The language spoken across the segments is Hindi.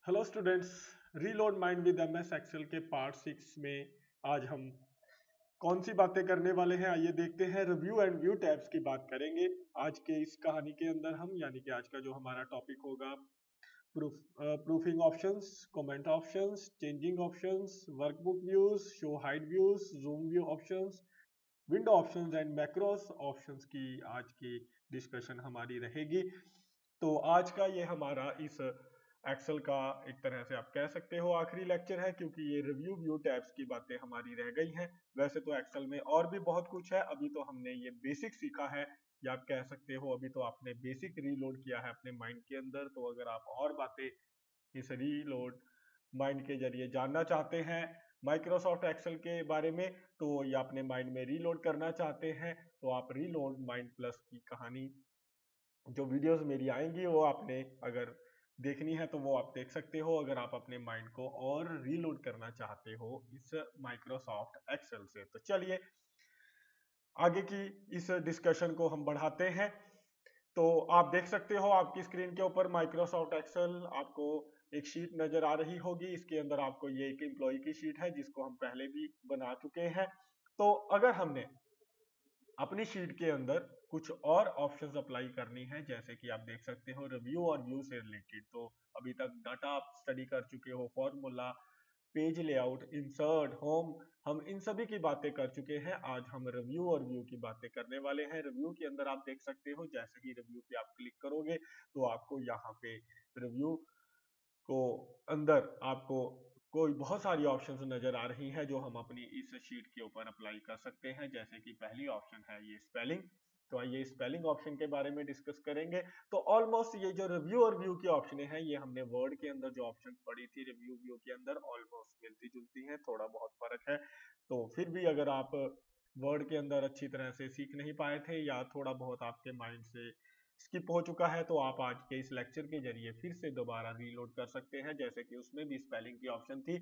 Hello students, reload mind with MS Excel के पार्ट 6 में आज हम कौन सी बातें करने वाले हैं आइए देखते हैं। रिव्यू एंड व्यू टैब्स की बात करेंगे आज के इस कहानी के अंदर हम, यानी कि आज का जो हमारा टॉपिक होगा proofing options, comment options, changing options, workbook views, show hide views, zoom view options, window options and macros options की आज की डिस्कशन हमारी रहेगी। तो आज का ये हमारा इस एक्सेल का एक तरह से आप कह सकते हो आखिरी लेक्चर है, क्योंकि ये रिव्यू व्यू टैब्स की बातें हमारी रह गई हैं। वैसे तो एक्सेल में और भी बहुत कुछ है, अभी तो हमने ये बेसिक सीखा है, या आप कह सकते हो अभी तो आपने बेसिक रीलोड किया है अपने माइंड के अंदर। तो अगर आप और बातें इस रीलोड माइंड के जरिए जानना चाहते हैं माइक्रोसॉफ्ट एक्सेल के बारे में, तो या अपने माइंड में रीलोड करना चाहते हैं, तो आप रीलोड माइंड प्लस की कहानी जो वीडियोस मेरी आएंगी वो आपने अगर देखनी है तो वो आप देख सकते हो, अगर आप अपने माइंड को और रीलोड करना चाहते हो इस माइक्रोसॉफ्ट एक्सेल से। तो चलिए आगे की इस डिस्कशन को हम बढ़ाते हैं। तो आप देख सकते हो आपकी स्क्रीन के ऊपर माइक्रोसॉफ्ट एक्सेल, आपको एक शीट नजर आ रही होगी। इसके अंदर आपको ये एक एम्प्लॉय की शीट है जिसको हम पहले भी बना चुके हैं। तो अगर हमने अपनी शीट के अंदर कुछ और ऑप्शंस अप्लाई करनी है, जैसे कि आप देख सकते हो रिव्यू और व्यू से रिलेटेड, तो अभी तक डाटा आप स्टडी कर चुके हो, formula, page layout, insert, home, हम इन सभी की बातें कर चुके हैं। आज हम रिव्यू और व्यू की बातें करने वाले हैं। रिव्यू के अंदर आप देख सकते हो जैसे ही रिव्यू पे आप क्लिक करोगे तो आपको यहाँ पे रिव्यू को अंदर आपको कोई बहुत सारी ऑप्शंस नजर आ रही हैं जो हम अपनी इस शीट के ऊपर अप्लाई कर सकते हैं। जैसे कि पहली ऑप्शन है ये स्पेलिंग, तो आइए स्पेलिंग ऑप्शन के बारे में डिस्कस करेंगे। तो ऑलमोस्ट ये जो रिव्यू और व्यू की ऑप्शन है ये हमने वर्ड के अंदर जो ऑप्शन पढ़ी थी रिव्यू व्यू के अंदर ऑलमोस्ट मिलती जुलती हैं, थोड़ा बहुत फर्क है। तो फिर भी अगर आप वर्ड के अंदर अच्छी तरह से सीख नहीं पाए थे या थोड़ा बहुत आपके माइंड से स्किप हो चुका है, तो आप आज के इस लेक्चर के जरिए फिर से दोबारा रीलोड कर सकते हैं। जैसे कि उसमें भी स्पेलिंग की ऑप्शन थी,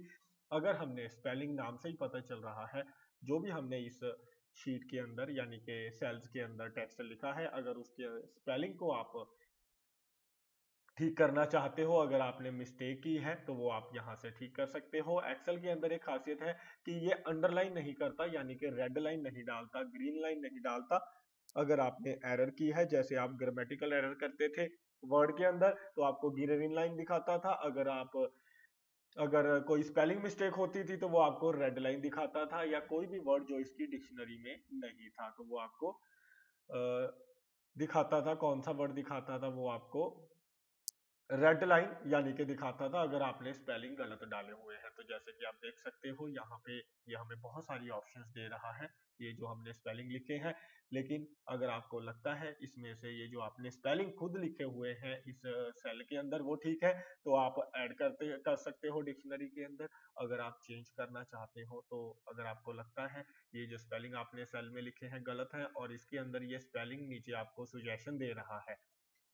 अगर हमने स्पेलिंग नाम से ही पता चल रहा है जो भी हमने इस शीट के अंदर यानी कि सेल्स के अंदर टेक्स्ट लिखा है, अगर उसके स्पेलिंग को आप ठीक करना चाहते हो, अगर आपने मिस्टेक की है तो वो आप यहाँ से ठीक कर सकते हो। एक्सेल के अंदर एक खासियत है कि ये अंडरलाइन नहीं करता, यानी कि रेड लाइन नहीं डालता, ग्रीन लाइन नहीं डालता। अगर आपने एरर की है, जैसे आप ग्रामेटिकल एरर करते थे वर्ड के अंदर, तो आपको ग्रीन लाइन दिखाता था। अगर कोई स्पेलिंग मिस्टेक होती थी तो वो आपको रेड लाइन दिखाता था, या कोई भी वर्ड जो इसकी डिक्शनरी में नहीं था तो वो आपको दिखाता था। कौन सा वर्ड दिखाता था? वो आपको रेड लाइन यानी कि दिखाता था अगर आपने स्पेलिंग गलत डाले हुए हैं। तो जैसे कि आप देख सकते हो यहाँ पे ये हमें बहुत सारी ऑप्शंस दे रहा है, ये जो हमने स्पेलिंग लिखे हैं। लेकिन अगर आपको लगता है इसमें से ये जो आपने स्पेलिंग खुद लिखे हुए हैं इस सेल के अंदर वो ठीक है, तो आप ऐड कर सकते हो डिक्शनरी के अंदर। अगर आप चेंज करना चाहते हो, तो अगर आपको लगता है ये जो स्पेलिंग आपने सेल में लिखे हैं गलत है और इसके अंदर ये स्पेलिंग नीचे आपको सुजेशन दे रहा है,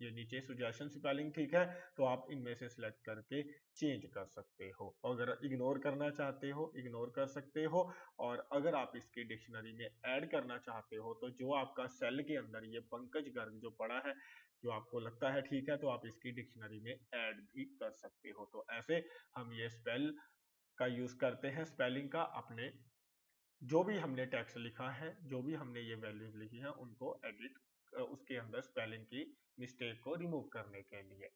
ये नीचे सुजेशन स्पेलिंग ठीक है, तो आप इनमें से सिलेक्ट करके चेंज कर सकते हो। अगर इग्नोर करना चाहते हो इग्नोर कर सकते हो, और अगर आप इसकी डिक्शनरी में ऐड करना चाहते हो तो जो आपका सेल के अंदर ये पंकज गर्ग जो पड़ा है, जो आपको लगता है ठीक है, तो आप इसकी डिक्शनरी में ऐड भी कर सकते हो। तो ऐसे हम ये स्पेल का यूज करते हैं, स्पेलिंग का, अपने जो भी हमने टेक्स्ट लिखा है, जो भी हमने ये वैल्यूज लिखी है उनको एडिट, उसके अंदर स्पेलिंग की मिस्टेक को रिमूव करने के लिए।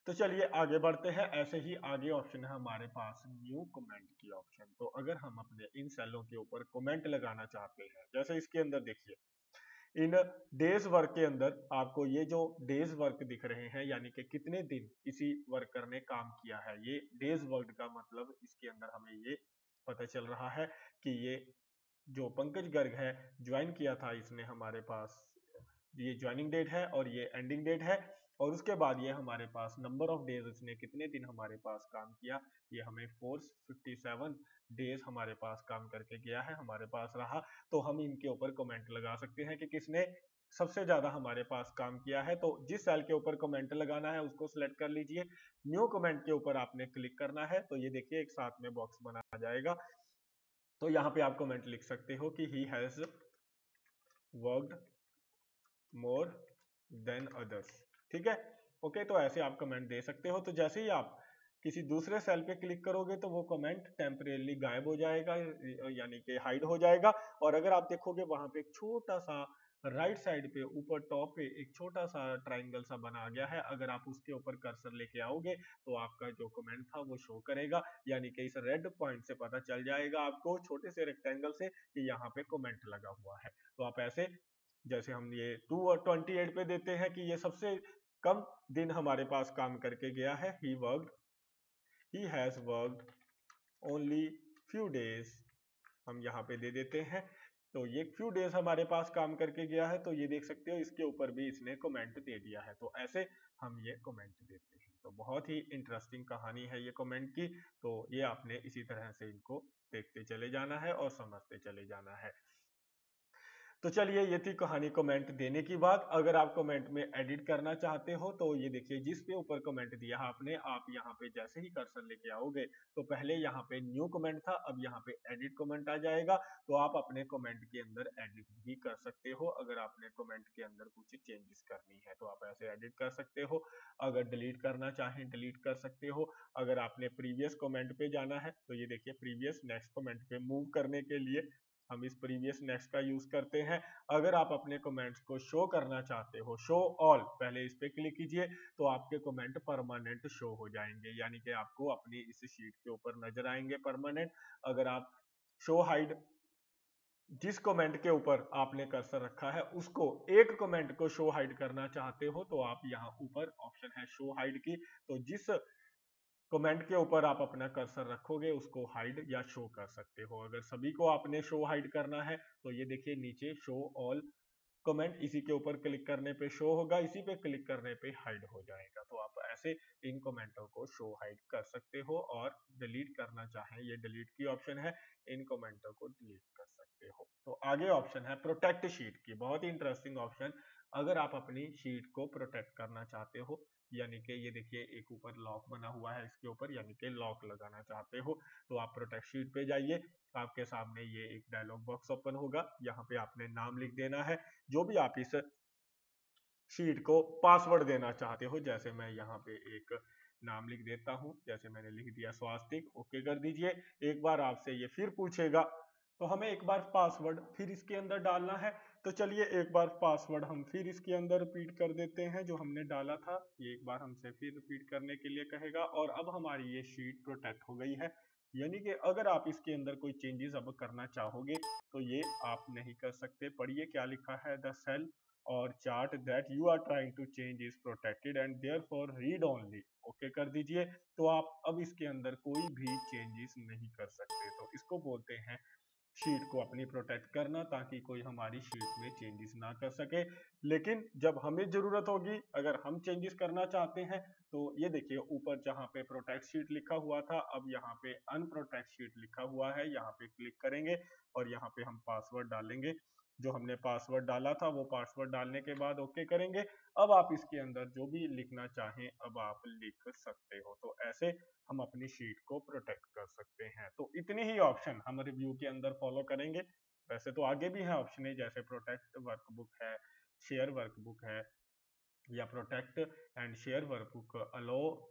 तो चलिए आगे बढ़ते हैं। ऐसे ही आगे ऑप्शन है हमारे पास न्यू कमेंट की ऑप्शन। तो अगर हम अपने इन सेलों के ऊपर कमेंट लगाना चाहते हैं, जैसे इसके अंदर देखिए इन डेज वर्क के अंदर आपको ये जो डेज वर्क दिख रहे हैं, यानी कि कितने दिन किसी वर्कर ने काम किया है, ये डेज वर्क का मतलब इसके अंदर हमें ये पता चल रहा है कि ये जो पंकज गर्ग है ज्वाइन किया था इसने हमारे पास, ये ज्वाइनिंग डेट है और ये एंडिंग डेट है, और उसके बाद ये हमारे पास नंबर ऑफ डेज इसने कितने दिन हमारे पास काम किया, ये हमें 457 डेज हमारे पास काम करके गया है, हमारे पास रहा। तो हम इनके ऊपर कमेंट लगा सकते हैं कि किसने सबसे ज्यादा हमारे पास काम किया है। तो जिस सेल के ऊपर कमेंट लगाना है उसको सिलेक्ट कर लीजिए, न्यू कमेंट के ऊपर आपने क्लिक करना है, तो ये देखिए एक साथ में बॉक्स बना जाएगा। तो यहाँ पे आप कमेंट लिख सकते हो कि he has worked more than others, ठीक है। ओके, तो ऐसे आप कमेंट दे सकते हो। तो जैसे ही आप किसी दूसरे सेल पे क्लिक करोगे तो वो कमेंट टेम्परेली गायब हो जाएगा, यानी कि हाइड हो जाएगा। और अगर आप देखोगे वहां पे एक छोटा सा राइट साइड पे ऊपर टॉप पे एक छोटा सा ट्राइंगल सा बना गया है, अगर आप उसके ऊपर कर्सर लेके आओगे तो आपका जो कमेंट था वो शो करेगा, यानी कि इस रेड पॉइंट से पता चल जाएगा आपको छोटे से रेक्टेंगल से कि यहाँ पे कमेंट लगा हुआ है। तो आप ऐसे, जैसे हम ये 228 पे देते हैं कि ये सबसे कम दिन हमारे पास काम करके गया है, he has worked only few days, हम यहाँ पे दे देते हैं। तो ये फ्यू डेज हमारे पास काम करके गया है, तो ये देख सकते हो इसके ऊपर भी इसने कमेंट दे दिया है। तो ऐसे हम ये कमेंट देते हैं। तो बहुत ही इंटरेस्टिंग कहानी है ये कमेंट की। तो ये आपने इसी तरह से इनको देखते चले जाना है और समझते चले जाना है। तो चलिए, ये थी कहानी कमेंट देने की बात। अगर आप कमेंट में एडिट करना चाहते हो तो ये देखिए, जिस पे ऊपर कमेंट दिया है आपने, आप यहाँ पे जैसे ही कर्सर लेके आओगे तो पहले यहाँ पे न्यू कमेंट था, अब यहाँ पे एडिट कमेंट आ जाएगा। तो आप अपने कमेंट के अंदर एडिट भी कर सकते हो। अगर आपने कमेंट के अंदर कुछ चेंजेस करनी है तो आप ऐसे एडिट कर सकते हो। अगर डिलीट करना चाहें डिलीट कर सकते हो। अगर आपने प्रीवियस कमेंट पे जाना है तो ये देखिए, प्रीवियस नेक्स्ट कमेंट पे मूव करने के लिए हम इस प्रीवियस नेक्स्ट का यूज करते हैं। अगर आप अपने कमेंट्स को शो करना चाहते हो, शो ऑल, पहले इस पे क्लिक कीजिए तो आपके कमेंट परमानेंट शो हो जाएंगे, यानी कि आपको अपनी इस शीट के ऊपर नजर आएंगे परमानेंट। अगर आप शो हाइड, जिस कमेंट के ऊपर आपने कर्सर रखा है उसको, एक कमेंट को शो हाइड करना चाहते हो तो आप यहाँ ऊपर ऑप्शन है शो हाइड की, तो जिस कमेंट के ऊपर आप अपना कर्सर रखोगे उसको हाइड या शो कर सकते हो। अगर सभी को आपने शो हाइड करना है तो ये देखिए नीचे शो ऑल कमेंट, इसी के ऊपर क्लिक करने पे शो होगा, इसी पे क्लिक करने पे हाइड हो जाएगा। तो आप ऐसे इन कमेंटों को शो हाइड कर सकते हो, और डिलीट करना चाहें, ये डिलीट की ऑप्शन है, इन कमेंटों को डिलीट कर सकते हो। तो आगे ऑप्शन है प्रोटेक्ट शीट की, बहुत ही इंटरेस्टिंग ऑप्शन। अगर आप अपनी शीट को प्रोटेक्ट करना चाहते हो, यानी कि ये देखिए एक ऊपर लॉक बना हुआ है इसके ऊपर, यानी कि लॉक लगाना चाहते हो, तो आप प्रोटेक्ट शीट पे जाइए। आपके सामने ये एक डायलॉग बॉक्स ओपन होगा, यहाँ पे आपने नाम लिख देना है, जो भी आप इस शीट को पासवर्ड देना चाहते हो। जैसे मैं यहाँ पे एक नाम लिख देता हूँ, जैसे मैंने लिख दिया स्वास्तिक, ओके कर दीजिए। एक बार आपसे ये फिर पूछेगा तो हमें एक बार पासवर्ड फिर इसके अंदर डालना है। तो चलिए, एक बार पासवर्ड हम फिर इसके अंदर रिपीट कर देते हैं जो हमने डाला था, ये एक बार हमसे फिर रिपीट करने के लिए कहेगा। और अब हमारी ये शीट प्रोटेक्ट हो गई है, यानी कि अगर आप इसके अंदर कोई चेंजेस अब करना चाहोगे तो ये आप नहीं कर सकते। पढ़िए क्या लिखा है, the cell or chart that you are trying to change is protected and therefore read only, okay कर दीजिए। तो आप अब इसके अंदर कोई भी चेंजेस नहीं कर सकते। तो इसको बोलते हैं शीट को अपनी प्रोटेक्ट करना, ताकि कोई हमारी शीट में चेंजेस ना कर सके। लेकिन जब हमें जरूरत होगी, अगर हम चेंजेस करना चाहते हैं, तो ये देखिए ऊपर जहाँ पे प्रोटेक्ट शीट लिखा हुआ था, अब यहाँ पे अनप्रोटेक्ट शीट लिखा हुआ है, यहाँ पे क्लिक करेंगे और यहाँ पे हम पासवर्ड डालेंगे। जो हमने पासवर्ड डाला था वो पासवर्ड डालने के बाद ओके करेंगे। अब आप इसके अंदर जो भी लिखना चाहें अब आप लिख सकते हो। तो ऐसे हम अपनी शीट को प्रोटेक्ट कर सकते हैं। तो इतनी ही ऑप्शन हम रिव्यू के अंदर फॉलो करेंगे। वैसे तो आगे भी है ऑप्शन, जैसे प्रोटेक्ट वर्कबुक है, शेयर वर्कबुक है, या protect and share workbook, allow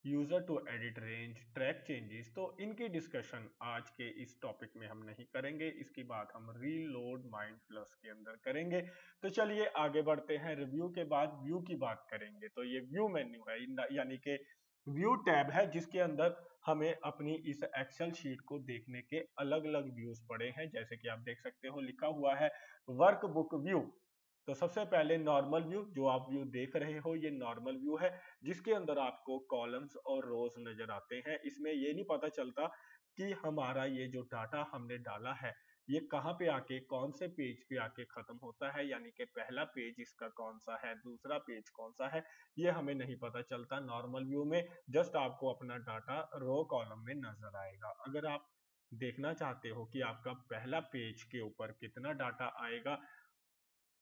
user to edit range, track changes. तो इनकी डिस्कशन आज के इस टॉपिक में हम नहीं करेंगे, इसकी बात हम रीलोड माइंड प्लस के अंदर करेंगे। तो चलिए आगे बढ़ते हैं, रिव्यू के बाद व्यू की बात करेंगे। तो ये व्यू मेन्यू है, यानी कि व्यू टैब है, जिसके अंदर हमें अपनी इस एक्सेल शीट को देखने के अलग अलग व्यूज पड़े हैं। जैसे कि आप देख सकते हो लिखा हुआ है वर्कबुक व्यू। तो सबसे पहले नॉर्मल व्यू, जो आप व्यू देख रहे हो ये नॉर्मल व्यू है, जिसके अंदर आपको कॉलम्स और रोज नजर आते हैं। इसमें ये नहीं पता चलता कि हमारा ये जो डाटा हमने डाला है ये कहाँ पे आके कौन से पेज पे आके खत्म होता है, यानी कि पहला पेज इसका कौन सा है, दूसरा पेज कौन सा है, ये हमें नहीं पता चलता नॉर्मल व्यू में। जस्ट आपको अपना डाटा रो कॉलम में नजर आएगा। अगर आप देखना चाहते हो कि आपका पहला पेज के ऊपर कितना डाटा आएगा,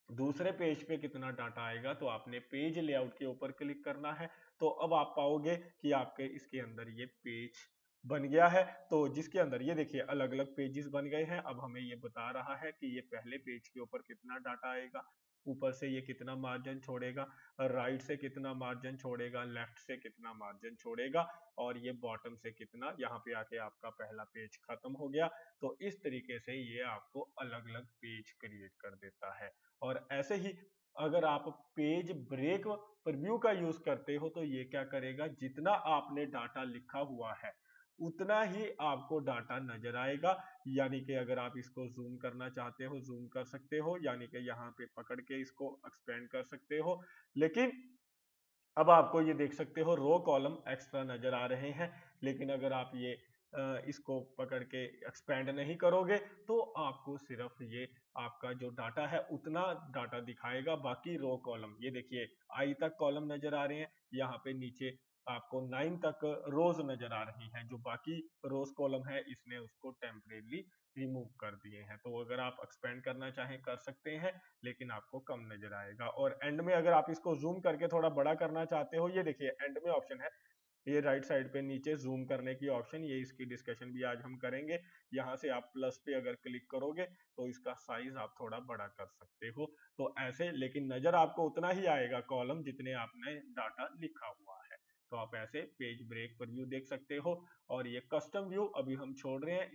दूसरे पेज पे कितना डाटा आएगा, तो आपने पेज लेआउट के ऊपर क्लिक करना है। तो अब आप पाओगे कि आपके इसके अंदर ये पेज बन गया है। तो जिसके अंदर ये देखिए अलग अलग पेजेस बन गए हैं। अब हमें ये बता रहा है कि ये पहले पेज के ऊपर कितना डाटा आएगा, ऊपर से ये कितना मार्जिन छोड़ेगा, राइट से कितना मार्जिन छोड़ेगा, लेफ्ट से कितना मार्जिन छोड़ेगा, और ये बॉटम से कितना। यहाँ पे आके आपका पहला पेज खत्म हो गया। तो इस तरीके से ये आपको अलग अलग पेज क्रिएट कर देता है। और ऐसे ही अगर आप पेज ब्रेक प्रीव्यू का यूज करते हो तो ये क्या करेगा, जितना आपने डाटा लिखा हुआ है उतना ही आपको डाटा नजर आएगा। यानी कि अगर आप इसको जूम करना चाहते हो जूम कर सकते हो, यानी कि यहाँ पे पकड़ के इसको एक्सपेंड कर सकते हो। लेकिन अब आपको ये देख सकते हो रो कॉलम एक्स्ट्रा नजर आ रहे हैं। लेकिन अगर आप ये इसको पकड़ के एक्सपेंड नहीं करोगे तो आपको सिर्फ ये आपका जो डाटा है उतना डाटा दिखाएगा। बाकी रो कॉलम ये देखिए आई तक कॉलम नजर आ रहे हैं, यहाँ पे नीचे आपको 9 तक रोज नजर आ रही हैं। जो बाकी रोज कॉलम है इसने उसको टेम्परेली रिमूव कर दिए हैं। तो अगर आप एक्सपेंड करना चाहें कर सकते हैं, लेकिन आपको कम नजर आएगा। और एंड में अगर आप इसको जूम करके थोड़ा बड़ा करना चाहते हो, ये देखिए एंड में ऑप्शन है, ये राइट साइड पे नीचे जूम करने की ऑप्शन, ये इसकी डिस्कशन भी आज हम करेंगे। यहाँ से आप प्लस पे अगर क्लिक करोगे तो इसका साइज आप थोड़ा बड़ा कर सकते हो। तो ऐसे, लेकिन नजर आपको उतना ही आएगा कॉलम जितने आपने डाटा लिखा हुआ है। तो आप ऐसे पेज ब्रेक पर व्यू देख सकते हो। और ये कस्टम व्यू अभी हम छोड़ रहे हैं,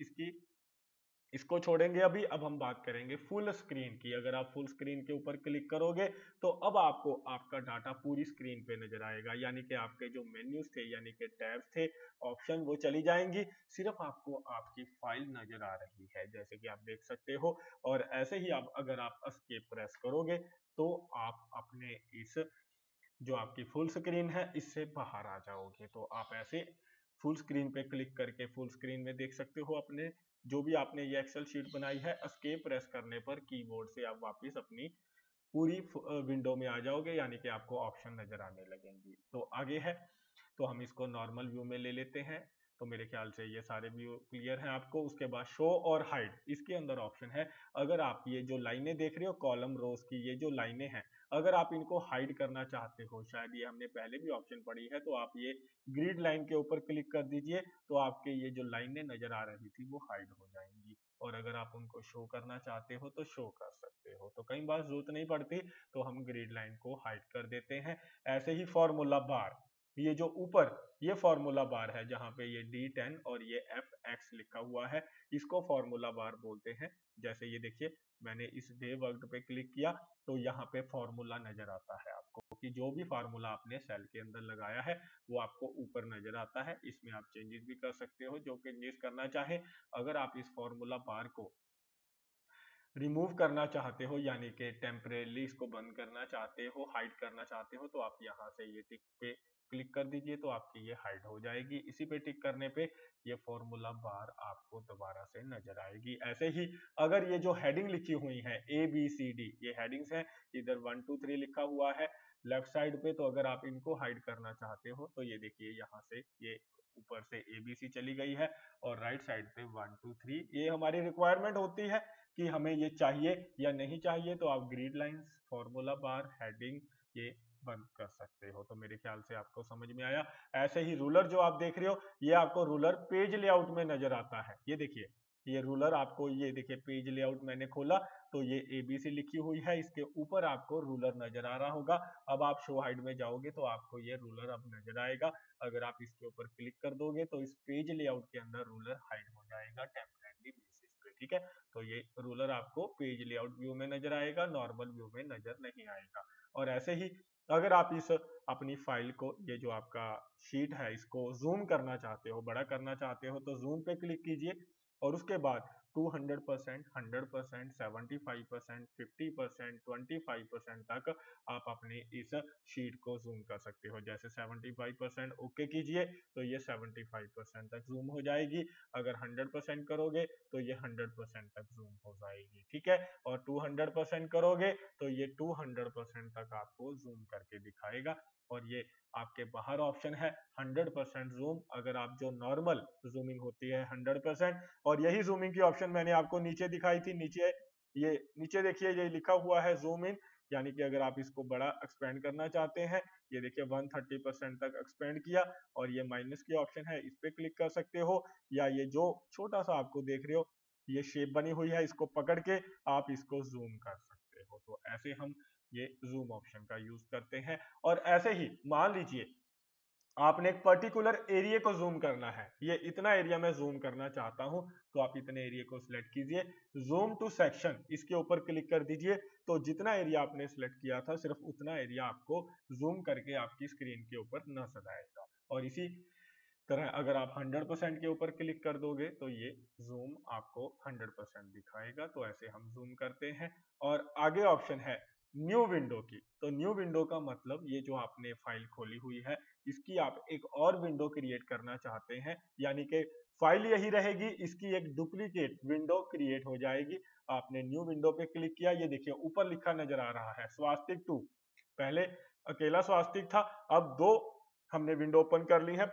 इसको छोड़ेंगे अभी। अब हम बात करेंगे फुल स्क्रीन की। अगर आप फुल स्क्रीन के ऊपर क्लिक करोगे तो अब आपको आपका डाटा पूरी स्क्रीन पे नजर आएगा। यानी कि आपके जो मेन्यूज थे यानी कि टैब्स थे, ऑप्शन, वो चली जाएंगी, सिर्फ आपको आपकी फाइल नजर आ रही है जैसे कि आप देख सकते हो। और ऐसे ही आप अगर आप एस्केप प्रेस करोगे तो आप अपने इस जो आपकी फुल स्क्रीन है इससे बाहर आ जाओगे। तो आप ऐसे फुल स्क्रीन पे क्लिक करके फुल स्क्रीन में देख सकते हो अपने जो भी आपने ये एक्सेल शीट बनाई है। एस्केप प्रेस करने पर कीबोर्ड से आप वापस अपनी पूरी विंडो में आ जाओगे, यानी कि आपको ऑप्शन नजर आने लगेंगी। तो आगे है, तो हम इसको नॉर्मल व्यू में ले लेते हैं। तो मेरे ख्याल से ये सारे व्यू क्लियर हैं आपको। उसके बाद शो और हाइड, इसके अंदर ऑप्शन है, अगर आप ये जो लाइनें देख रहे हो कॉलम रोज की, ये जो लाइनें हैं अगर आप इनको हाइड करना चाहते हो, शायद ये हमने पहले भी ऑप्शन पढ़ी है, तो आप ये ग्रिड लाइन के ऊपर क्लिक कर दीजिए तो आपके ये जो लाइनें नजर आ रही थी वो हाइड हो जाएंगी। और अगर आप उनको शो करना चाहते हो तो शो कर सकते हो। तो कई बार जरूरत नहीं पड़ती तो हम ग्रिड लाइन को हाइड कर देते हैं। ऐसे ही फॉर्मूला बार, ये जो ऊपर ये फॉर्मूला बार है जहां पे ये D10 और ये FX लिखा हुआ है, इसको फॉर्मूला बार बोलते हैं। जैसे ये देखिए मैंने इस डे वर्क पे क्लिक किया तो यहाँ पे फॉर्मूला नजर आता है आपको, कि जो भी फार्मूला आपने सेल के अंदर लगाया है वो आपको ऊपर नजर आता है। इसमें आप चेंजेस भी कर सकते हो जो चेंजेस करना चाहे। अगर आप इस फॉर्मूला बार को रिमूव करना चाहते हो यानी कि टेम्परेली इसको बंद करना चाहते हो, हाइड करना चाहते हो, तो आप यहाँ से ये टिक पे क्लिक कर दीजिए तो आपकी ये हाइड हो जाएगी। इसी पे टिक करने पे ये फॉर्मूला बार आपको दोबारा से नजर आएगी। ऐसे ही अगर ये जो हेडिंग लिखी हुई है ABCD, ये हेडिंग्स हैं, इधर 1 2 3 लिखा हुआ है लेफ्ट साइड पे, तो अगर आप इनको हाइड करना चाहते हो तो ये देखिए यहाँ से ये ऊपर से ABC चली गई है और राइट साइड पे 1 2 3, ये हमारी रिक्वायरमेंट होती है कि हमें ये चाहिए या नहीं चाहिए। तो आप grid lines, formula bar, heading ये बंद कर सकते हो। तो मेरे ख्याल से आपको समझ में आया। ऐसे ही रूलर जो आप देख रहे हो ये आपको रूलर पेज लेआउट में नजर आता है। ये देखिए ये रूलर आपको, ये देखिए पेज लेआउट मैंने खोला तो ये ABC लिखी हुई है, इसके ऊपर आपको रूलर नजर आ रहा होगा। अब आप शो हाइड में जाओगे तो आपको ये रूलर अब नजर आएगा। अगर आप इसके ऊपर क्लिक कर दोगे तो इस पेज लेआउट के अंदर रूलर हाइड हो जाएगा टेम्परेरी बेसिस पे, ठीक है। तो ये रूलर आपको पेज लेआउट व्यू में नजर आएगा, नॉर्मल व्यू में नजर नहीं आएगा। और ऐसे ही अगर आप इस अपनी फाइल को, ये जो आपका शीट है, इसको जूम करना चाहते हो, बड़ा करना चाहते हो, तो जूम पे क्लिक कीजिए और उसके बाद 200%, 100%, 75%, 50%, 25% तक आप अपनी इस शीट को जूम कर सकते हो। जैसे 75% ओके कीजिए तो ये 75% तक जूम हो जाएगी। अगर 100% करोगे तो ये 100% तक जूम हो जाएगी, ठीक है। और 200% करोगे तो ये 200% तक आपको जूम करके दिखाएगा। और ये आपके बाहर ऑप्शन है 100% जूम, अगर आप जो नॉर्मल जूमिंग होती है 100%। और यही जूमिंग की ऑप्शन मैंने आपको नीचे दिखाई थी, नीचे ये नीचे देखिए ये लिखा हुआ है जूम इन, यानी कि अगर आप इसको बड़ा एक्सपेंड करना चाहते हैं, ये देखिए 130% तक एक्सपेंड किया। और ये माइनस की ऑप्शन है, इस पे क्लिक कर सकते हो, या ये जो छोटा सा आपको देख रहे हो ये शेप बनी हुई है, इसको पकड़ के आप इसको जूम कर सकते हो। तो ऐसे हम ये जूम ऑप्शन का यूज करते हैं। और ऐसे ही मान लीजिए आपने एक पर्टिकुलर एरिया को जूम करना है, ये इतना एरिया मैं जूम करना चाहता हूं, तो आप इतने एरिया को सिलेक्ट कीजिए, जूम टू सेक्शन इसके ऊपर क्लिक कर दीजिए, तो जितना एरिया आपने सिलेक्ट किया था सिर्फ उतना एरिया आपको जूम करके आपकी स्क्रीन के ऊपर नजर आएगा। और इसी तरह अगर आप 100% के ऊपर क्लिक कर दोगे तो ये जूम आपको 100% दिखाएगा। तो ऐसे हम जूम करते हैं। और आगे ऑप्शन है न्यू विंडो की। तो न्यू विंडो का मतलब ये जो आपने फाइल खोली हुई है इसकी आप एक और विंडो क्रिएट करना चाहते हैं, यानी कि फाइल यही रहेगी, इसकी एक डुप्लीकेट विंडो क्रिएट हो जाएगी। आपने न्यू विंडो पे क्लिक किया, ये देखिए ऊपर लिखा नजर आ रहा है स्वास्तिक 2। पहले अकेला स्वास्तिक था, अब दो हमने विंडो ओपन कर ली है।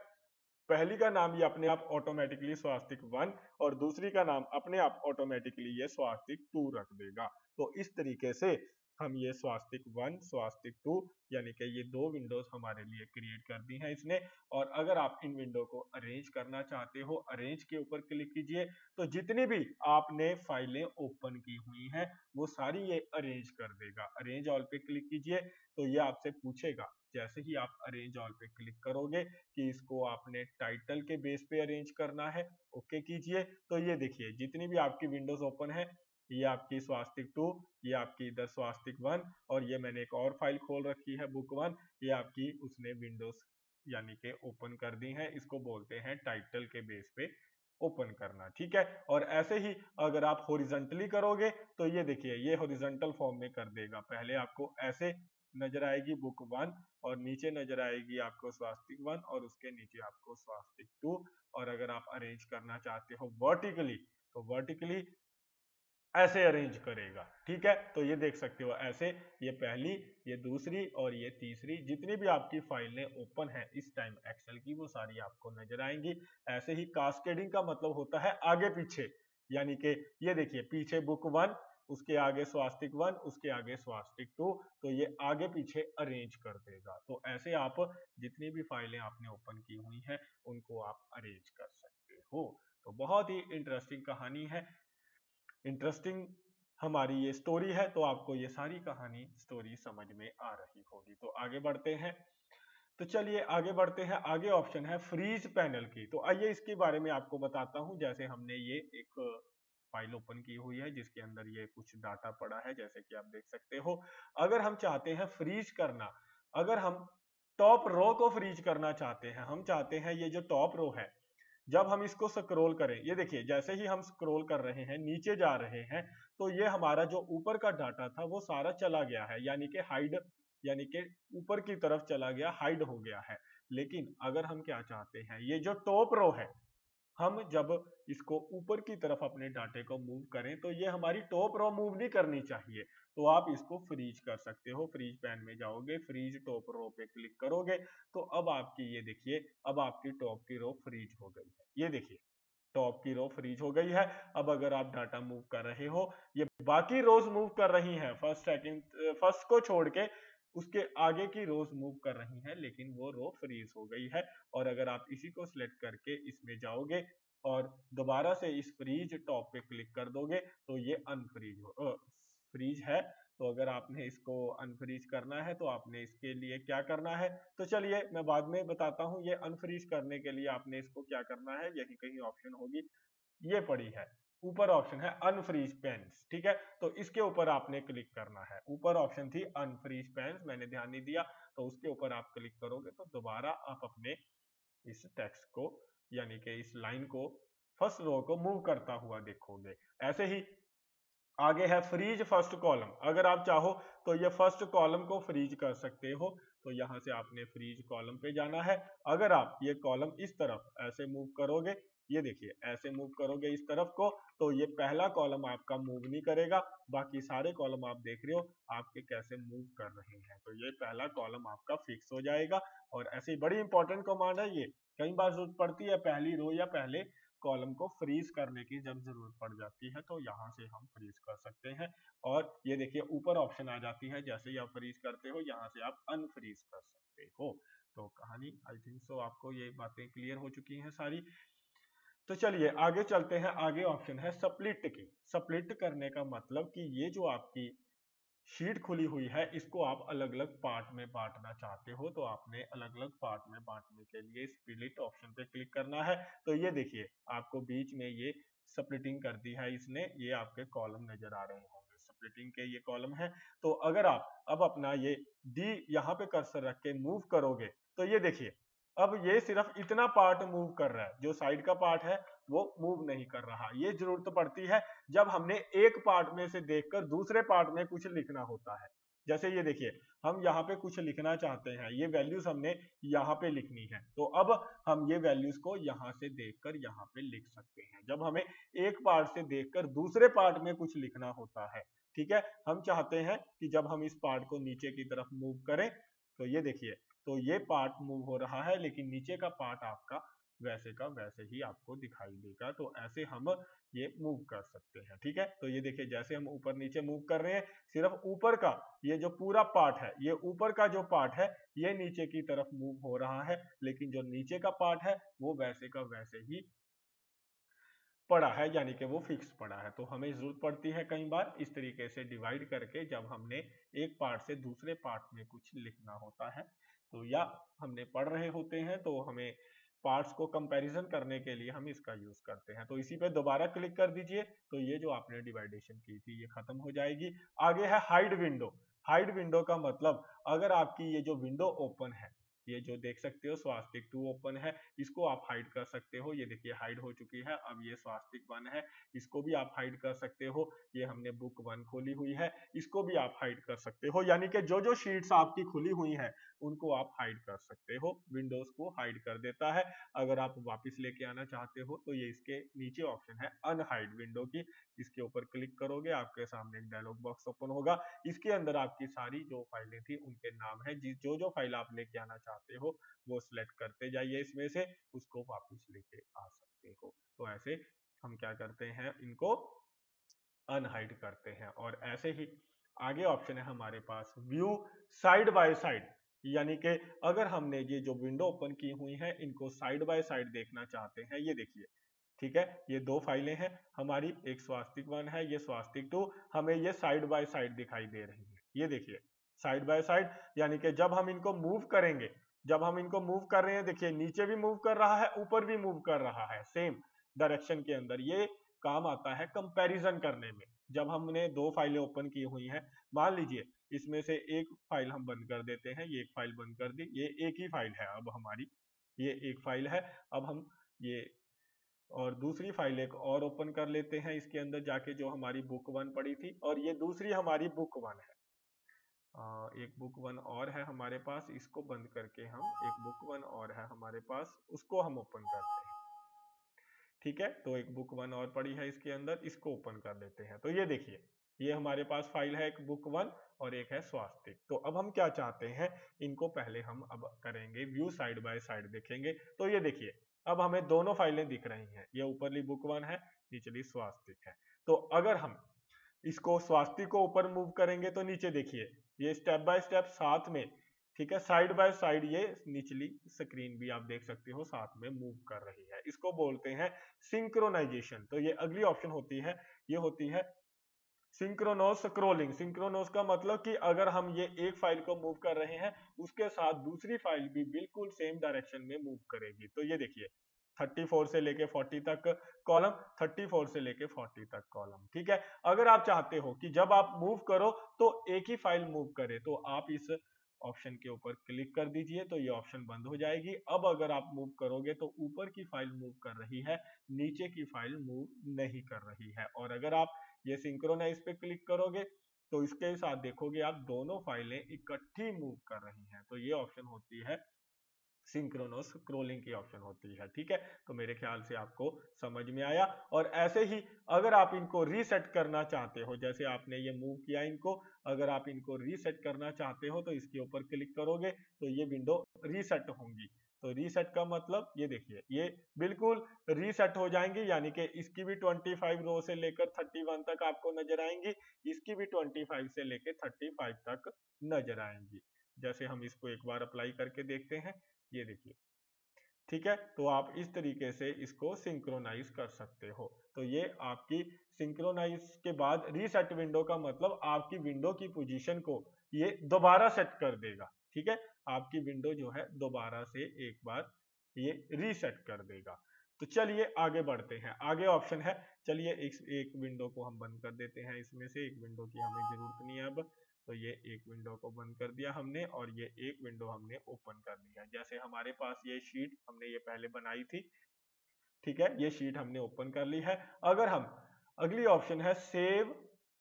पहली का नाम ये अपने आप ऑटोमेटिकली स्वास्तिक 1 और दूसरी का नाम अपने आप ऑटोमेटिकली ये स्वास्तिक 2 रख देगा। तो इस तरीके से हम ये स्वास्तिक 1 स्वास्तिक 2 यानी कि ये दो विंडोज हमारे लिए क्रिएट कर दी हैं इसने। और अगर आप इन विंडो को अरेंज करना चाहते हो, अरेंज के ऊपर क्लिक कीजिए, तो जितनी भी आपने फाइलें ओपन की हुई हैं वो सारी ये अरेंज कर देगा। अरेंज ऑल पे क्लिक कीजिए तो ये आपसे पूछेगा, जैसे ही आप अरेंज ऑल पे क्लिक करोगे कि इसको आपने टाइटल के बेस पे अरेंज करना है, ओके कीजिए। तो ये देखिए जितनी भी आपकी विंडोज ओपन है, ये आपकी स्वास्तिक 2, ये आपकी इधर स्वास्तिक 1 और ये मैंने एक और फाइल खोल रखी है बुक 1, ये आपकी उसने विंडोज यानी कि ओपन कर दी है। इसको बोलते हैं टाइटल के बेस पे ओपन करना, ठीक है। और ऐसे ही अगर आप हॉरिजॉन्टली करोगे तो ये देखिए ये हॉरिजॉन्टल फॉर्म में कर देगा। पहले आपको ऐसे नजर आएगी बुक 1 और नीचे नजर आएगी आपको स्वास्तिक 1 और उसके नीचे आपको स्वास्तिक 2। और अगर आप अरेंज करना चाहते हो वर्टिकली तो वर्टिकली ऐसे अरेंज करेगा, ठीक है। तो ये देख सकते हो ऐसे, ये पहली, ये दूसरी और ये तीसरी, जितनी भी आपकी फाइलें ओपन है इस टाइम एक्सेल की वो सारी आपको नजर आएंगी। ऐसे ही कास्केडिंग का मतलब होता है आगे पीछे, यानी कि ये देखिए पीछे बुक 1, उसके आगे स्वास्तिक 1, उसके आगे स्वास्तिक 2, तो ये आगे पीछे अरेंज कर देगा। तो ऐसे आप जितनी भी फाइलें आपने ओपन की हुई हैं उनको आप अरेंज कर सकते हो। तो बहुत ही इंटरेस्टिंग कहानी है, इंटरेस्टिंग हमारी ये स्टोरी है। तो आपको ये सारी कहानी स्टोरी समझ में आ रही होगी। तो आगे बढ़ते हैं। तो चलिए आगे बढ़ते हैं। आगे ऑप्शन है फ्रीज पैनल की। तो आइए इसके बारे में आपको बताता हूं। जैसे हमने ये एक फाइल ओपन की हुई है जिसके अंदर ये कुछ डाटा पड़ा है, जैसे कि आप देख सकते हो। अगर हम चाहते हैं फ्रीज करना, अगर हम टॉप रो को फ्रीज करना चाहते हैं, हम चाहते हैं ये जो टॉप रो है जब हम इसको स्क्रॉल करें, ये देखिए जैसे ही हम स्क्रॉल कर रहे हैं नीचे जा रहे हैं तो ये हमारा जो ऊपर का डाटा था वो सारा चला गया है, यानी कि हाइड, यानी कि ऊपर की तरफ चला गया, हाइड हो गया है। लेकिन अगर हम क्या चाहते हैं, ये जो टॉप रो है हम जब इसको ऊपर की तरफ अपने डाटे को मूव करें तो ये हमारी टॉप रो मूव नहीं करनी चाहिए। तो आप इसको फ्रीज कर सकते हो। फ्रीज पैन में जाओगे, फ्रीज टॉप रो पे क्लिक करोगे तो अब आपकी ये देखिए, अब आपकी टॉप की रो फ्रीज हो गई है। ये देखिए टॉप की रो फ्रीज हो गई है। अब अगर आप डाटा मूव कर रहे हो, ये बाकी रोज मूव कर रही हैं, फर्स्ट सेकंड फर्स्ट को छोड़ के उसके आगे की रोज मूव कर रही हैं, लेकिन वो रो फ्रीज हो गई है। और अगर आप इसी को सिलेक्ट करके इसमें जाओगे और दोबारा से इस फ्रीज टॉप पे क्लिक कर दोगे तो ये अनफ्रीज हो फ्रीज है। तो अगर आपने इसको अनफ्रीज करना है तो आपने इसके लिए क्या करना है, तो चलिए मैं बाद में बताता हूँ। ये अनफ्रीज करने के लिए आपने इसको क्या करना है, यही कहीं ऑप्शन होगी, ये पड़ी है ऊपर ऑप्शन है अनफ्रीज पेन्स, ठीक है। तो इसके ऊपर आपने क्लिक करना है। ऊपर ऑप्शन थी अनफ्रीज पेन्स, मैंने ध्यान नहीं दिया, तो उसके ऊपर आप क्लिक करोगे तो दोबारा आप अपने इस टेक्स्ट को यानी कि इस लाइन को फर्स्ट रो को मूव करता हुआ देखोगे। ऐसे ही आगे है फ्रीज फर्स्ट कॉलम। अगर आप चाहो तो ये फर्स्ट कॉलम को फ्रीज कर सकते हो। तो यहां से आपने फ्रीज कॉलम पे जाना है। अगर आप ये कॉलम इस तरफ ऐसे मूव करोगे, ये देखिए ऐसे मूव करोगे इस तरफ को, तो ये पहला कॉलम आपका मूव नहीं करेगा, बाकी सारे कॉलम आप देख रहे हो आपके कैसे मूव कर रहे हैं। तो ये पहला कॉलम आपका फिक्स हो जाएगा। और ऐसी बड़ी इंपॉर्टेंट कमांड है ये, कई बार जरूरत पड़ती है पहली रो या पहले कॉलम को फ्रीज करने की, जब जरूरत पड़ जाती है तो यहाँ से हम फ्रीज कर सकते हैं। और ये देखिए ऊपर ऑप्शन आ जाती है, जैसे ही आप फ्रीज करते हो यहाँ से आप अनफ्रीज कर सकते हो। तो कहानी आई थिंक सो आपको ये बातें क्लियर हो चुकी हैं सारी। तो चलिए आगे चलते हैं। आगे ऑप्शन है स्प्लिट की। स्प्लिट करने का मतलब कि ये जो आपकी शीट खुली हुई है, इसको आप अलग अलग पार्ट में बांटना चाहते हो तो आपने अलग अलग पार्ट में बांटने के लिए स्प्लिट ऑप्शन पे क्लिक करना है। तो ये देखिए आपको बीच में ये स्प्लिटिंग कर दी है इसने, ये आपके कॉलम नजर आ रहे होंगे, स्प्लिटिंग के ये कॉलम है। तो अगर आप अब अपना ये डी यहाँ पे कर्सर रख के मूव करोगे तो ये देखिए अब ये सिर्फ इतना पार्ट मूव कर रहा है, जो साइड का पार्ट है वो मूव नहीं कर रहा। ये जरूरत पड़ती है जब हमने एक पार्ट में से देखकर दूसरे पार्ट में कुछ लिखना होता है। जैसे ये देखिए हम यहाँ पे कुछ लिखना चाहते हैं, ये वैल्यूज हमने यहाँ पे लिखनी है, तो अब हम ये वैल्यूज को यहाँ से देखकर यहाँ पे लिख सकते हैं। जब हमें एक पार्ट से देखकर दूसरे पार्ट में कुछ लिखना होता है, ठीक है, हम चाहते हैं कि जब हम इस पार्ट को नीचे की तरफ मूव करें तो ये देखिए, तो ये पार्ट मूव हो रहा है लेकिन नीचे का पार्ट आपका वैसे का वैसे ही आपको दिखाई देगा। तो ऐसे हम ये मूव कर सकते हैं, ठीक है। तो ये देखिए जैसे हम ऊपर नीचे मूव कर रहे हैं, सिर्फ ऊपर का ये जो पूरा पार्ट है, ये ऊपर का जो पार्ट है ये नीचे की तरफ मूव हो रहा है, लेकिन जो नीचे का पार्ट है वो वैसे का वैसे ही पड़ा है, यानी कि वो फिक्स पड़ा है। तो हमें जरूरत पड़ती है कई बार इस तरीके से डिवाइड करके, जब हमने एक पार्ट से दूसरे पार्ट में कुछ लिखना होता है तो या हमने पढ़ रहे होते हैं तो हमें पार्ट्स को कंपैरिजन करने के लिए हम इसका यूज करते हैं। तो इसी पे दोबारा क्लिक कर दीजिए तो ये जो आपने डिवाइडेशन की थी ये खत्म हो जाएगी। आगे है हाइड विंडो। हाइड विंडो का मतलब अगर आपकी ये जो विंडो ओपन है, ये जो देख सकते हो स्वास्तिक 2 ओपन है, इसको आप हाइड कर सकते हो। ये देखिए हाइड हो चुकी है। अब ये स्वास्तिक 1 है, इसको भी आप हाइड कर सकते हो। ये हमने बुक 1 खोली हुई है, इसको भी आप हाइड कर सकते हो। यानी कि जो जो शीट्स आपकी खुली हुई हैं उनको आप हाइड कर सकते हो, विंडोज को हाइड कर देता है। अगर आप वापस लेके आना चाहते हो तो ये इसके नीचे ऑप्शन है अनहाइड विंडो की, इसके ऊपर क्लिक करोगे आपके सामने एक डायलॉग बॉक्स ओपन होगा। इसके अंदर आपकी सारी जो फाइलें थी उनके नाम है, जो जो फाइल आप लेके आना चाहते हो वो सिलेक्ट करते जाइए, इसमें से उसको वापस लेके आ सकते हो। तो ऐसे हम क्या करते हैं, इनको अनहाइड करते हैं। और ऐसे ही आगे ऑप्शन है हमारे पास व्यू साइड बाय साइड, यानी कि अगर हमने ये जो विंडो ओपन की हुई है इनको साइड बाय साइड देखना चाहते हैं। ये देखिए ठीक है, ये दो फाइलें हैं हमारी, एक स्वास्तिक 1 है, ये स्वास्तिक 2, हमें ये साइड बाय साइड दिखाई दे रही है। ये देखिए साइड बाय साइड, यानी कि जब हम इनको मूव करेंगे, जब हम इनको मूव कर रहे हैं, देखिए नीचे भी मूव कर रहा है, ऊपर भी मूव कर रहा है सेम डायरेक्शन के अंदर। ये काम आता है कंपैरिजन करने में। जब हमने दो फाइलें ओपन की हुई हैं, मान लीजिए इसमें से एक फाइल हम बंद कर देते हैं, ये एक फाइल बंद कर दी, ये एक ही फाइल है अब हमारी, ये एक फाइल है। अब हम ये और दूसरी फाइल एक और ओपन कर लेते हैं इसके अंदर जाके, जो हमारी बुक 1 पड़ी थी, और ये दूसरी हमारी बुक 1 है। एक बुक 1 और है हमारे पास, इसको बंद करके हम एक बुक 1 और है हमारे पास, उसको हम ओपन करते हैं। ठीक है, तो एक बुक 1 और पड़ी है इसके अंदर, इसको ओपन कर लेते हैं। तो ये देखिए ये हमारे पास फाइल है, एक बुक 1 और एक है स्वास्तिक। तो अब हम क्या चाहते हैं, इनको पहले हम अब करेंगे व्यू साइड बाय साइड देखेंगे। तो ये देखिए अब हमें दोनों फाइलें दिख रही हैं, ये ऊपरली बुक 1 है, निचली स्वास्तिक है। तो अगर हम इसको स्वास्तिक को ऊपर मूव करेंगे तो नीचे देखिए ये स्टेप बाय स्टेप साथ में, ठीक है, साइड बाय साइड ये निचली स्क्रीन भी आप देख सकते हो साथ में मूव कर रही है। इसको बोलते हैं सिंक्रोनाइजेशन। तो ये अगली ऑप्शन होती है, ये होती है सिंक्रोनोस स्क्रोलिंग। सिंक्रोनोस का मतलब कि अगर हम ये एक फाइल को मूव कर रहे हैं उसके साथ दूसरी फाइल भी बिल्कुल सेम डायरेक्शन में मूव करेगी। तो ये देखिए 34 से लेके 40 तक कॉलम, 34 से लेके 40 तक कॉलम, ठीक है। अगर आप चाहते हो कि जब आप मूव करो तो एक ही फाइल मूव करे तो आप इस ऑप्शन के ऊपर क्लिक कर दीजिए, तो ये ऑप्शन बंद हो जाएगी। अब अगर आप मूव करोगे तो ऊपर की फाइल मूव कर रही है, नीचे की फाइल मूव नहीं कर रही है। और अगर आप ये सिंक्रोनाइज पे क्लिक करोगे तो इसके साथ देखोगे आप दोनों फाइलें इकट्ठी मूव कर रही हैं। तो ये ऑप्शन होती है सिंक्रोनस स्क्रोलिंग की ऑप्शन होती है, ठीक है। तो मेरे ख्याल से आपको समझ में आया। और ऐसे ही अगर आप इनको रीसेट करना चाहते हो, जैसे आपने ये मूव किया इनको, अगर आप इनको रीसेट करना चाहते हो तो इसके ऊपर क्लिक करोगे तो ये विंडो रीसेट होंगी। तो रीसेट का मतलब ये देखिए ये बिल्कुल रीसेट हो जाएंगी, यानी कि इसकी भी 25 रो से लेकर 31 तक आपको नजर आएंगी, इसकी भी 25 से लेकर 35 तक नजर आएंगी। जैसे हम इसको एक बार अप्लाई करके देखते हैं, ये देखिए ठीक है, तो आप इस तरीके से इसको सिंक्रोनाइज कर सकते हो। तो ये आपकी सिंक्रोनाइज के बाद रीसेट विंडो का मतलब आपकी विंडो की पोजीशन को ये दोबारा सेट कर देगा। ठीक है, आपकी विंडो जो है दोबारा से एक बार ये रीसेट कर देगा। तो चलिए आगे बढ़ते हैं। आगे ऑप्शन है, चलिए एक विंडो को हम बंद कर देते हैं, इसमें से एक विंडो की हमें जरूरत नहीं है अब। तो ये एक विंडो को बंद कर दिया हमने और ये एक विंडो हमने ओपन कर लिया। जैसे हमारे पास ये शीट हमने ये पहले बनाई थी, ठीक है, ये शीट हमने ओपन कर ली है। अगर हम अगली ऑप्शन है सेव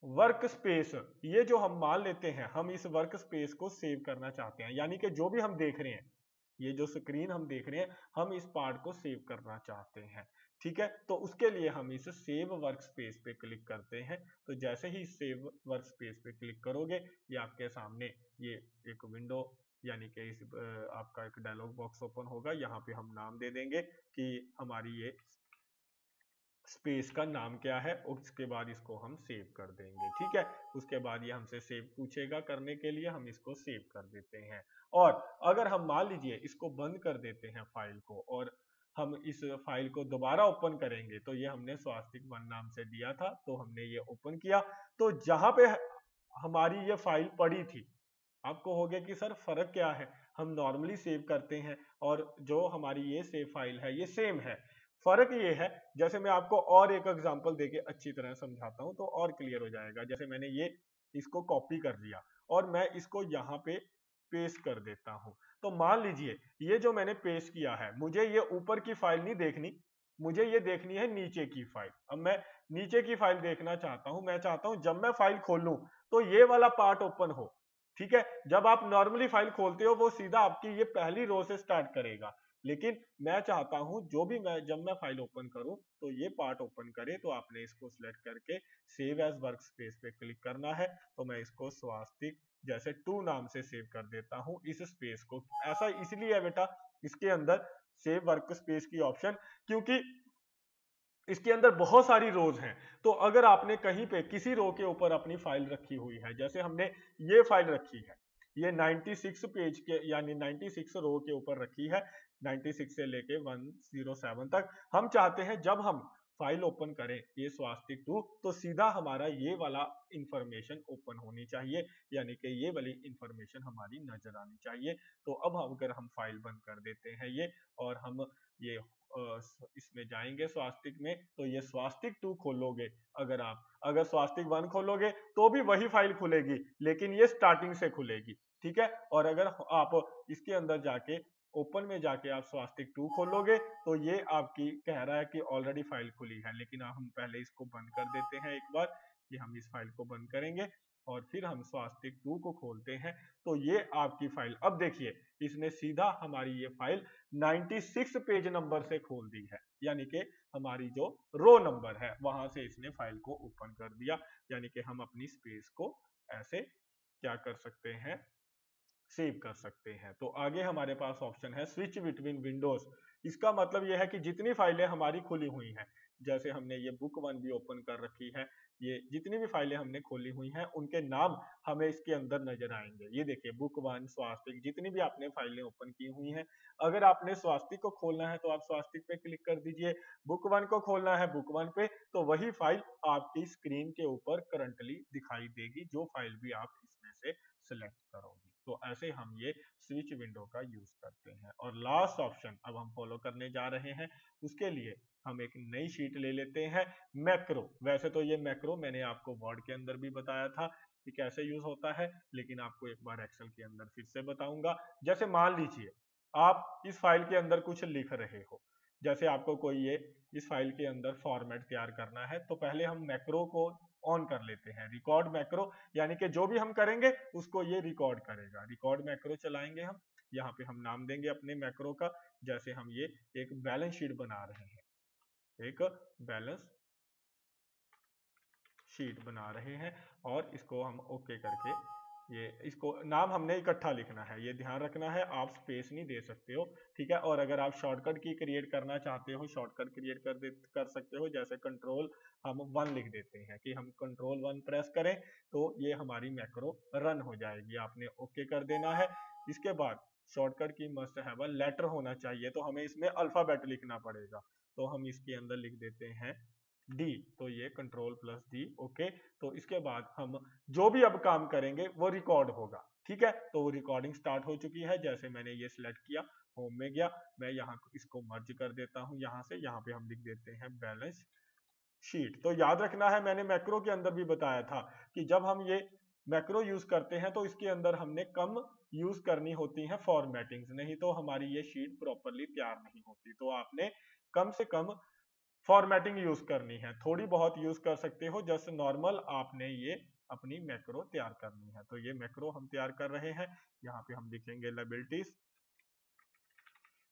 वर्क स्पेस, ये जो हम मान लेते हैं हम इस वर्क स्पेस को सेव करना चाहते हैं, यानी कि जो भी हम देख रहे हैं, ये जो स्क्रीन हम देख रहे हैं हम इस पार्ट को सेव करना चाहते हैं। ठीक है, तो उसके लिए हम इस सेव वर्क स्पेस पे क्लिक करते हैं। तो जैसे ही सेव वर्क स्पेस पे क्लिक करोगे ये आपके सामने ये एक विंडो यानी कि इस आपका एक डायलॉग बॉक्स ओपन होगा। यहाँ पे हम नाम दे देंगे कि हमारी ये स्पेस का नाम क्या है, उसके बाद इसको हम सेव कर देंगे। ठीक है, उसके बाद ये हमसे सेव पूछेगा, करने के लिए हम इसको सेव कर देते हैं। और अगर हम मान लीजिए इसको बंद कर देते हैं फाइल को और हम इस फाइल को दोबारा ओपन करेंगे, तो ये हमने स्वास्तिक वन नाम से दिया था, तो हमने ये ओपन किया, तो जहां पे हमारी ये फाइल पड़ी थी, आपको हो गया कि सर फर्क क्या है, हम नॉर्मली सेव करते हैं और जो हमारी ये सेव फाइल है ये सेम है। फर्क ये है, जैसे मैं आपको और एक एग्जांपल देके अच्छी तरह समझाता हूं तो और क्लियर हो जाएगा। जैसे मैंने ये इसको कॉपी कर लिया और मैं इसको यहाँ पे पेस्ट कर देता हूं। तो मान लीजिए ये जो मैंने पेस्ट किया है, मुझे ये ऊपर की फाइल नहीं देखनी, मुझे ये देखनी है नीचे की फाइल। अब मैं नीचे की फाइल देखना चाहता हूं, मैं चाहता हूं जब मैं फाइल खोलूं तो ये वाला पार्ट ओपन हो। ठीक है, जब आप नॉर्मली फाइल खोलते हो वो सीधा आपकी ये पहली रो से स्टार्ट करेगा, लेकिन मैं चाहता हूं जो भी मैं जब मैं फाइल ओपन करूं तो ये पार्ट ओपन करे। तो आपने इसको सिलेक्ट करके सेव एज वर्क स्पेस पे क्लिक करना है। तो मैं इसको स्वास्तिक जैसे 2 नाम से सेव कर देता हूं इस स्पेस को। ऐसा इसलिए है बेटा इसके अंदर सेव वर्क स्पेस की ऑप्शन, क्योंकि इसके अंदर बहुत सारी रोज हैं। तो अगर आपने कहीं पे किसी रो के ऊपर अपनी फाइल रखी हुई है, जैसे हमने ये फाइल रखी है, ये 96 पेज के यानी 96 रो के ऊपर रखी है, 96 से लेके 107 तक। हम चाहते हैं जब हम फाइल ओपन करें ये स्वास्तिक 2 तो सीधा हमारा ये वाला इंफॉर्मेशन ओपन होनी चाहिए, यानी कि ये वाली इंफॉर्मेशन हमारी नजर आनी चाहिए। तो अब अगर हम फाइल बंद कर देते हैं ये और हम ये इसमें जाएंगे स्वास्तिक में, तो ये स्वास्तिक 2 खोलोगे, अगर स्वास्तिक 1 खोलोगे तो भी वही फाइल खुलेगी, लेकिन ये स्टार्टिंग से खुलेगी। ठीक है, और अगर आप इसके अंदर जाके ओपन में जाके आप स्वास्तिक 2 खोलोगे तो ये आपकी कह रहा है कि ऑलरेडी फाइल खुली है, लेकिन हम पहले इसको बंद कर देते हैं एक बार। कि हम इस फाइल को बंद करेंगे और फिर हम स्वास्तिक 2 को खोलते हैं, तो ये आपकी फाइल, अब देखिए इसने सीधा हमारी ये फाइल 96 पेज नंबर से खोल दी है, यानी कि हमारी जो रो नंबर है वहां से इसने फाइल को ओपन कर दिया। यानी कि हम अपनी स्पेस को ऐसे क्या कर सकते हैं, सेव कर सकते हैं। तो आगे हमारे पास ऑप्शन है स्विच बिटवीन विंडोज। इसका मतलब यह है कि जितनी फाइलें हमारी खुली हुई हैं, जैसे हमने ये बुक 1 भी ओपन कर रखी है, ये जितनी भी फाइलें हमने खोली हुई हैं उनके नाम हमें इसके अंदर नजर आएंगे। ये देखिए बुक 1 स्वास्तिक, जितनी भी आपने फाइलें ओपन की हुई हैं, अगर आपने स्वास्तिक को खोलना है तो आप स्वास्तिक पे क्लिक कर दीजिए, बुक 1 को खोलना है बुक 1 पे, तो वही फाइल आपकी स्क्रीन के ऊपर करंटली दिखाई देगी, जो फाइल भी आप इसमें से सिलेक्ट करोगे। तो ऐसे हम ये स्विच विंडो का यूज करते हैं। और लास्ट ऑप्शन अब हम फॉलो करने जा रहे हैं, उसके लिए हम एक नई शीट ले लेते हैं, मैक्रो। वैसे तो ये मैक्रो मैंने आपको वर्ड के अंदर भी बताया था कि कैसे यूज होता है, लेकिन आपको एक बार एक्सेल के अंदर फिर से बताऊंगा। जैसे मान लीजिए आप इस फाइल के अंदर कुछ लिख रहे हो, जैसे आपको कोई ये इस फाइल के अंदर फॉर्मेट तैयार करना है, तो पहले हम मैक्रो को ऑन कर लेते हैं, रिकॉर्ड मैक्रो, यानी कि जो भी हम करेंगे उसको ये रिकॉर्ड करेगा। रिकॉर्ड मैक्रो चलाएंगे हम, यहाँ पे हम नाम देंगे अपने मैक्रो का, जैसे हम ये एक बैलेंस शीट बना रहे हैं, एक बैलेंस शीट बना रहे हैं और इसको हम ओके करके ये इसको नाम हमने इकट्ठा लिखना है, ये ध्यान रखना है, आप स्पेस नहीं दे सकते हो। ठीक है, और अगर आप शॉर्टकट की क्रिएट करना चाहते हो, शॉर्टकट क्रिएट कर सकते हो, जैसे कंट्रोल हम 1 लिख देते हैं कि हम कंट्रोल 1 प्रेस करें तो ये हमारी मैक्रो रन हो जाएगी। आपने ओके कर देना है। इसके बाद शॉर्टकट की मस्ट हैव अ लेटर होना चाहिए, तो हमें इसमें अल्फाबेट लिखना पड़ेगा। तो हम इसके अंदर लिख देते हैं डी, तो ये कंट्रोल प्लस डी। ओके, तो इसके बाद हम जो भी अब काम करेंगे वो रिकॉर्ड होगा। ठीक है, तो वो रिकॉर्डिंग स्टार्ट हो चुकी है। जैसे मैंने ये सिलेक्ट किया, होम में गया, मैं यहाँ इसको मर्ज कर देता हूँ, यहाँ से यहाँ पे हम लिख देते हैं बैलेंस शीट। तो याद रखना है, मैंने मैक्रो के अंदर भी बताया था कि जब हम ये मैक्रो यूज करते हैं तो इसके अंदर हमने कम यूज करनी होती है फॉर्मेटिंग्स, नहीं तो हमारी ये शीट प्रॉपरली तैयार नहीं होती। तो आपने कम से कम फॉर्मेटिंग यूज करनी है, थोड़ी बहुत यूज कर सकते हो, जस्ट नॉर्मल आपने ये अपनी मैक्रो तैयार करनी है। तो ये मैक्रो हम तैयार कर रहे हैं। यहाँ पे हम लिखेंगे लायबिलिटीज,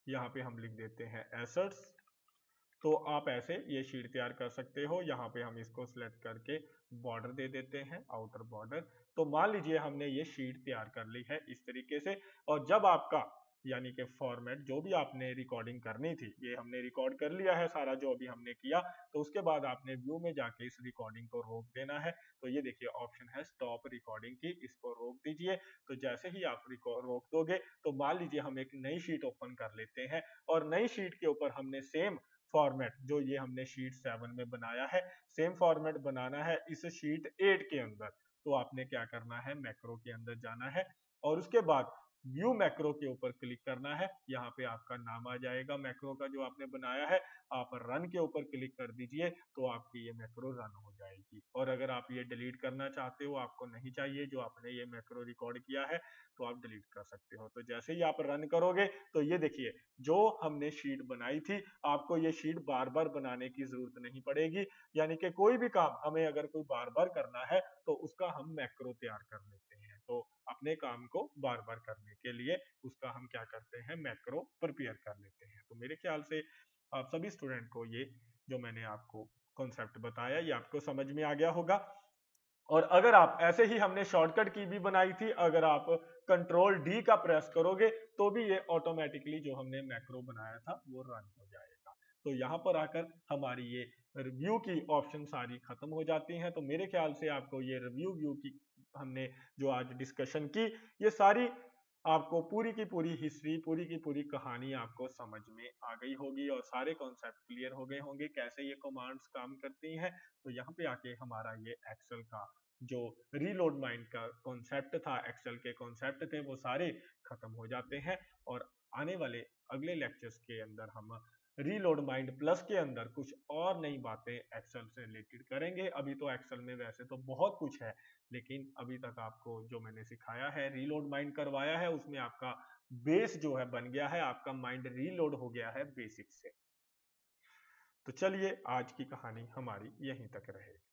यहाँ पे हम लिख देते हैं एसेट्स। तो आप ऐसे ये शीट तैयार कर सकते हो। यहाँ पे हम इसको सिलेक्ट करके बॉर्डर दे देते हैं, आउटर बॉर्डर। तो मान लीजिए हमने ये शीट तैयार कर ली है इस तरीके से। और जब आपका यानी कि फॉर्मेट जो भी आपने रिकॉर्डिंग करनी थी, ये हमने रिकॉर्ड कर लिया है सारा जो अभी हमने किया, तो उसके बाद आपने व्यू में जाके इस रिकॉर्डिंग को रोक देना है। तो ये देखिए ऑप्शन है स्टॉप रिकॉर्डिंग की, इसको रोक दीजिए। तो जैसे ही आप रोक दोगे तो मान लीजिए हम एक नई शीट ओपन कर लेते हैं और नई शीट के ऊपर हमने सेम फॉर्मेट जो ये हमने शीट 7 में बनाया है, सेम फॉर्मेट बनाना है इस शीट 8 के अंदर। तो आपने क्या करना है, मैक्रो के अंदर जाना है और उसके बाद व्यू मैक्रो के ऊपर क्लिक करना है। यहाँ पे आपका नाम आ जाएगा मैक्रो का जो आपने बनाया है, आप रन के ऊपर क्लिक कर दीजिए तो आपकी ये मैक्रो रन हो जाएगी। और अगर आप ये डिलीट करना चाहते हो, आपको नहीं चाहिए जो आपने ये मैक्रो रिकॉर्ड किया है, तो आप डिलीट कर सकते हो। तो जैसे ही आप रन करोगे तो ये देखिए जो हमने शीट बनाई थी, आपको ये शीट बार बार बनाने की जरूरत नहीं पड़ेगी। यानी कि कोई भी काम हमें अगर कोई बार बार करना है तो उसका हम मैक्रो तैयार कर लेते हैं। तो अपने काम को बार बार करने के लिए उसका हम क्या करते हैं, मैक्रो प्रिपेयर कर लेते हैं। तो मेरे ख्याल से आप सभी स्टूडेंट को ये जो मैंने आपको कॉन्सेप्ट बताया ये आपको समझ में आ गया होगा। और अगर आप ऐसे ही हमने शॉर्टकट की भी बनाई थी, अगर आप कंट्रोल डी का प्रेस करोगे तो भी ये ऑटोमेटिकली जो हमने मैक्रो बनाया था वो रन हो जाएगा। तो यहाँ पर आकर हमारी ये रिव्यू की ऑप्शन सारी खत्म हो जाती हैं। तो मेरे ख्याल से आपको ये रिव्यू व्यू की हमने जो आज डिस्कशन की, ये सारी आपको पूरी की पूरी हिस्ट्री, पूरी की पूरी कहानी आपको समझ में आ गई होगी और सारे कॉन्सेप्ट क्लियर हो गए होंगे कैसे ये कमांड्स काम करती हैं। तो यहाँ पे आके हमारा ये एक्सेल का जो रीलोड माइंड का कॉन्सेप्ट था, एक्सेल के कॉन्सेप्ट थे, वो सारे खत्म हो जाते हैं। और आने वाले अगले लेक्चर्स के अंदर हम रीलोड माइंड प्लस के अंदर कुछ और नई बातें एक्सेल से रिलेटेड करेंगे। अभी तो एक्सेल में वैसे तो बहुत कुछ है, लेकिन अभी तक आपको जो मैंने सिखाया है, रीलोड माइंड करवाया है, उसमें आपका बेस जो है बन गया है, आपका माइंड रीलोड हो गया है बेसिक से। तो चलिए आज की कहानी हमारी यहीं तक रहेगी।